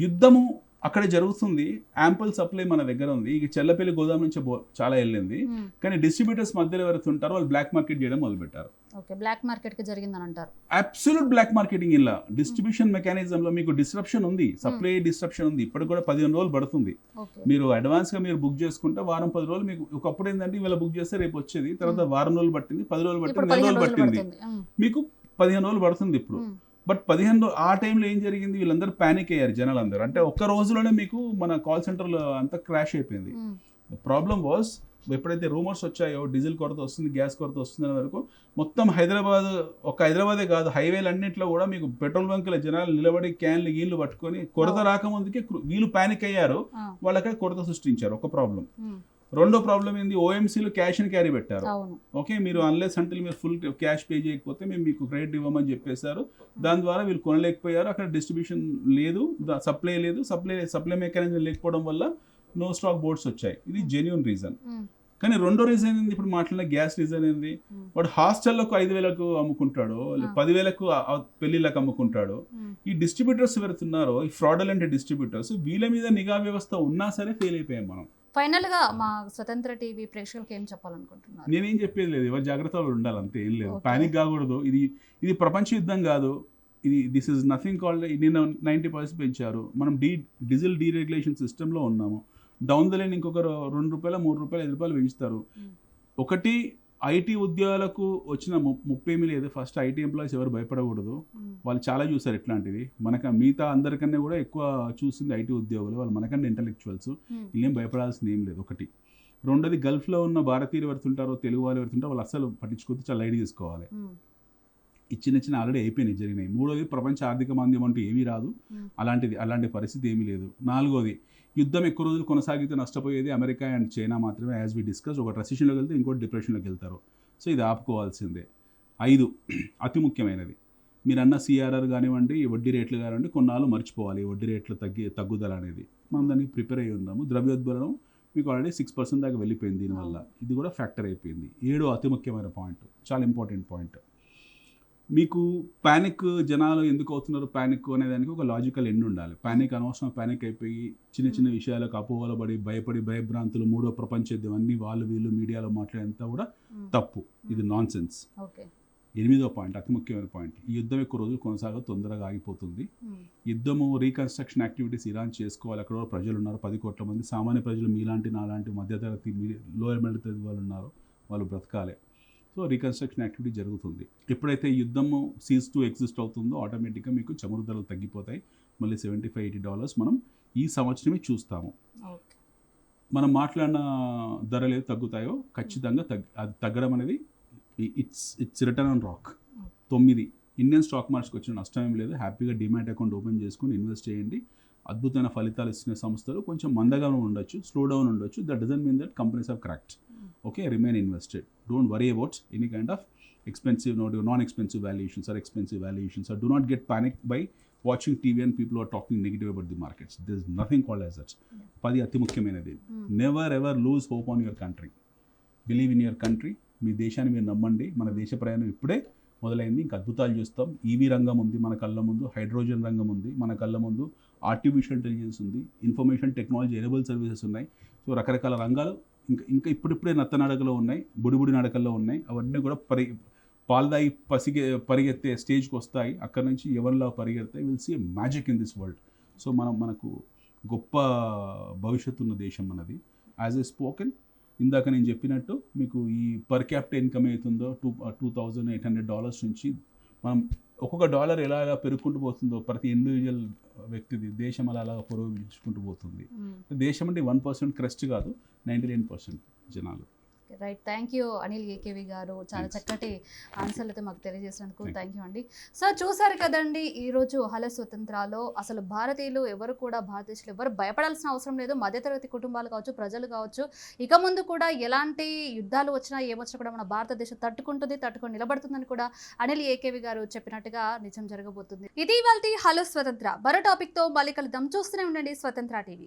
యుద్ధము అక్కడ జరుగుతుంది, యాంపుల్ సప్లై మన దగ్గర ఉంది. ఇక చెల్లపల్లి గోదాం నుంచి చాలా వెళ్ళింది, కానీ డిస్ట్రిబ్యూటర్స్ మధ్యలో ఎవరైతే ఉంటారో వాళ్ళు బ్లాక్ మార్కెట్ చేయడం మొదలుపెట్టారు. బ్లాక్ మార్కెట్ కి జరిగిందని అంటారు. Absolute black marketing. ఇలా డిస్ట్రిబ్యూషన్ మెకానిజం లో మీకు డిస్ట్రప్షన్ ఉంది, సప్లై డిస్ట్రప్షన్ ఉంది. ఇప్పటికి కూడా 15 రోజులు పడుతుంది. మీరు అడ్వాన్స్ గా మీరు బుక్ చేసుకుంటే వారం 10 రోజులు మీకు. ఒకప్పుడు ఏంటంటే ఇవాళ బుక్ చేస్తే రేపు వచ్చేది, తర్వాత వారం రోజులు పట్టింది, 10 రోజులు పట్టింది, 10 రోజులు పట్టింది, మీకు 15 రోజులు పడుతుంది ఇప్పుడు. బట్ 15 రోజులు ఆ టైంలో ఏం జరిగింది, వీళ్ళందరూ ప్యానిక్ అయ్యారు జనాలందరూ. అంటే ఒక్క రోజులోనే మీకు మన కాల్ సెంటర్లో అంతా క్రాష్ అయిపోయింది. ద ప్రాబ్లమ్ వాజ్ ఎప్పుడైతే రూమర్స్ వచ్చాయో డీజిల్ కొరత వస్తుంది, గ్యాస్ కొరత వస్తుంది వరకు మొత్తం హైదరాబాదే కాదు, హైవేలు అన్నింటిలో కూడా మీకు పెట్రోల్ బంకుల జనాలు నిలబడి క్యాన్లు గీళ్ళు పట్టుకొని కొరత రాకముందుకే వీళ్ళు ప్యానిక్ అయ్యారు, వాళ్ళు అక్కడ కొరత సృష్టించారు. ఒక ప్రాబ్లం. రెండో ప్రాబ్లం ఏంది, ఓఎంసీలు క్యాష్ అండ్ క్యారీ పెట్టారు. ఓకే, మీరు అన్లెస్ అంటిల్ మీరు ఫుల్ క్యాష్ పే చేయకపోతే మేము మీకు క్రెడిట్ ఇవ్వమని చెప్పేశారు. దాని ద్వారా వీళ్ళు కొనలేకపోయారు, అక్కడ డిస్ట్రిబ్యూషన్ లేదు, సప్లై లేదు, సప్లై మెకానిజం లేకపోవడం వల్ల నో స్టాక్ బోర్డ్స్ వచ్చాయి. ఇది జెన్యూన్ రీజన్. కానీ రెండో రీజన్ ఏంది, ఇప్పుడు మాట్లాడిన గ్యాస్ రీజన్ ఏంది, వాడు హాస్టల్లకు 5,000కు అమ్ముకుంటాడు, 10,000కు పెళ్లిళ్ళకు అమ్ముకుంటాడు. ఈ డిస్ట్రిబ్యూటర్స్ ఎవరుతున్నారో, ఈ ఫ్రాడలెంట్ డిస్ట్రిబ్యూటర్స్, వీళ్ళ మీద నిఘా వ్యవస్థ ఉన్నా సరే ఫెయిల్ అయిపోయాం మనం. ఫైనల్ గా మా స్వతంత్ర టీవీ ప్రేక్షకులకు ఏం చెప్పాలనుకుంటున్నారు? నేనేం చెప్పేది లేదు, ఎవరు జాగ్రత్తలు ఉండాలి అంతే, ఏం లేదు. పానిక్ కాకూడదు. ఇది ప్రపంచ యుద్ధం కాదు. This is nothing called. నిన్న 90% పెంచారు. మనం డీజిల్ డీరెగ్యులేషన్ సిస్టంలో ఉన్నాము. డౌన్ ద లైన్ ఇంకొక ₹2, ₹3, ₹5 పెంచుతారు. ఒకటి, ఐటీ ఉద్యోగాలకు వచ్చిన 30 లేదు. ఫస్ట్ ఐటీ ఎంప్లాయీస్ ఎవరు భయపడకూడదు. వాళ్ళు చాలా చూసారు ఇట్లాంటివి. మిగతా అందరికన్నా కూడా ఎక్కువ చూసింది ఐటీ ఉద్యోగులు. వాళ్ళు మనకన్నా ఇంటలెక్చువల్స్. వీళ్ళేం భయపడాల్సింది ఏం లేదు. ఒకటి. రెండోది, గల్ఫ్లో ఉన్న భారతీయులు ఎవరుతుంటారో, తెలుగు వాళ్ళు ఎవరుతుంటారో వాళ్ళు అసలు పట్టించుకుంటే చాలా లైట్ తీసుకోవాలి. ఈ చిన్న ఆల్రెడీ అయిపోయినాయి, జరిగినాయి. మూడోది, ప్రపంచ ఆర్థిక మాంద్యం అంటూ ఏమీ రాదు. అలాంటి పరిస్థితి ఏమీ లేదు. నాలుగోది, యుద్ధం ఎక్కువ రోజులు కొనసాగితే నష్టపోయేది అమెరికా అండ్ చైనా మాత్రమే. యాజ్ వి డిస్కస్, ఒకటి రెసిషన్లోకి వెళ్తే ఇంకోటి డిప్రెషన్లోకి వెళ్తారు. సో ఇది ఆపుకోవాల్సిందే. 5, అతి ముఖ్యమైనది, మీరు అన్న సిఆర్ఆర్ కానివ్వండి, ఈ వడ్డీ రేట్లు కానివ్వండి, కొన్నాళ్ళు మర్చిపోవాలి. ఈ వడ్డీ రేట్లు తగ్గుదల అనేది మనం దానికి ప్రిపేర్ అయ్యి ఉందాము. ద్రవ్యోద్బలం మీకు ఆల్రెడీ 6% దాకా వెళ్ళిపోయింది. దీనివల్ల ఇది కూడా ఫ్యాక్టర్ అయిపోయింది. 7, అతి ముఖ్యమైన పాయింట్, చాలా ఇంపార్టెంట్ పాయింట్. మీకు ప్యానిక్, జనాలు ఎందుకు అవుతున్నారు ప్యానిక్ అనేదానికి ఒక లాజికల్ ఎండ్ ఉండాలి. ప్యానిక్ అనవసరం ప్యానిక్ అయిపోయి చిన్న విషయాలకు అపోహలు పడి భయపడి భయభ్రాంతులు, మూడో ప్రపంచ యుద్ధం అన్నీ వీళ్ళు మీడియాలో మాట్లాడేంత కూడా తప్పు. ఇది నాన్ సెన్స్. 8వ పాయింట్, అతి ముఖ్యమైన పాయింట్, ఈ యుద్ధం ఎక్కువ రోజులు కొనసాగ తొందరగా ఆగిపోతుంది. యుద్ధము రీకన్స్ట్రక్షన్ యాక్టివిటీస్ ఇరాన్ చేసుకోవాలి. అక్కడ ప్రజలు ఉన్నారు, 10 కోట్ల మంది సామాన్య ప్రజలు, మీలాంటి నాలాంటి మధ్యతరగతి లోయర్ మిడిల్ తరగతి వాళ్ళు ఉన్నారు, వాళ్ళు బ్రతకాలి. సో రీకన్స్ట్రక్షన్ యాక్టివిటీ జరుగుతుంది. ఎప్పుడైతే యుద్ధము సీజ్ టు ఎగ్జిస్ట్ అవుతుందో ఆటోమేటిక్గా మీకు చమురు ధరలు తగ్గిపోతాయి. మళ్ళీ $75-80 మనం ఈ సంవత్సరమే చూస్తాము. మనం మాట్లాడిన ధరలు ఏవి తగ్గుతాయో ఖచ్చితంగా అది తగ్గడం అనేది it's return on rock. 9, Indian stock మార్కెట్కి వచ్చిన నష్టం ఏం లేదు. హ్యాపీగా డిమాట్ అకౌంట్ ఓపెన్ చేసుకుని ఇన్వెస్ట్ చేయండి. అద్భుతమైన ఫలితాలు ఇస్తున్న సంస్థలు కొంచెం మందగా ఉండొచ్చు, స్లో డౌన్ ఉండొచ్చు. That doesn't mean that companies have cracked. Okay, remain invested. Don't worry about any kind of expensive, non-expensive valuations or expensive valuations. Or do not get panicked by watching TV and people are talking negative about the markets. There's nothing called as such. 10, అతి ముఖ్యమైనది, never ever lose hope on your country. Believe in your country. మీ దేశాన్ని మీరు నమ్మండి. మన దేశ ప్రయాణం ఇప్పుడే మొదలైంది. ఇంకా అద్భుతాలు చూస్తాం. ఈవీ రంగం ఉంది మన కళ్ళ ముందు, హైడ్రోజన్ రంగం ఉంది మన కళ్ళ ముందు, ఆర్టిఫిషియల్ ఇంటెలిజెన్స్ ఉంది, ఇన్ఫర్మేషన్ టెక్నాలజీ ఎనేబుల్ సర్వీసెస్ ఉన్నాయి. సో రకరకాల రంగాలు ఇంకా ఇప్పుడిప్పుడే నత్త నడకలో ఉన్నాయి, బుడిబుడి నడకల్లో ఉన్నాయి. అవన్నీ కూడా పాల్దాయి పరిగెత్తే స్టేజ్కి వస్తాయి. అక్కడ నుంచి ఎవరిలా పరిగెడతాయి. Will see magic in this world. So మనకు గొప్ప భవిష్యత్తు ఉన్న దేశం మనది. యాజ్ ఏ స్పోకెన్, ఇందాక నేను చెప్పినట్టు మీకు ఈ పర్ క్యాపిటల్ ఇన్కమ్ అవుతుందో $2,800 నుంచి మనం ఒక్కొక్క డాలర్ ఎలా పెరుగుకుంటూ పోతుందో ప్రతి ఇండివిజువల్ వ్యక్తిది దేశం అలా పురోగమించుకుంటూ పోతుంది. దేశం అంటే 1% క్రెస్ట్ కాదు, 99% జనాలు. Right, thank you Anil AKV గారు, చాలా చక్కటి ఆన్సర్లు అయితే మాకు తెలియజేసినందుకు థ్యాంక్ యూ అండి. సో చూసారు కదండి, ఈరోజు హలో స్వతంత్రాలో అసలు భారతీయులు ఎవరు కూడా, భారతదేశంలో ఎవరు భయపడాల్సిన అవసరం లేదు. మధ్యతరగతి కుటుంబాలు కావచ్చు, ప్రజలు కావచ్చు, ఇక ముందు కూడా ఎలాంటి యుద్ధాలు వచ్చినా ఏమొచ్చినా కూడా మన భారతదేశం తట్టుకొని నిలబడుతుందని కూడా అనిల్ ఏకేవి గారు చెప్పినట్టుగా నిజం జరగబోతుంది. ఇది ఇవాల్టి హలో స్వతంత్ర. మరో టాపిక్తో మళ్ళీ కలుద్దాం. చూస్తూనే ఉండండి స్వతంత్ర టీవీ.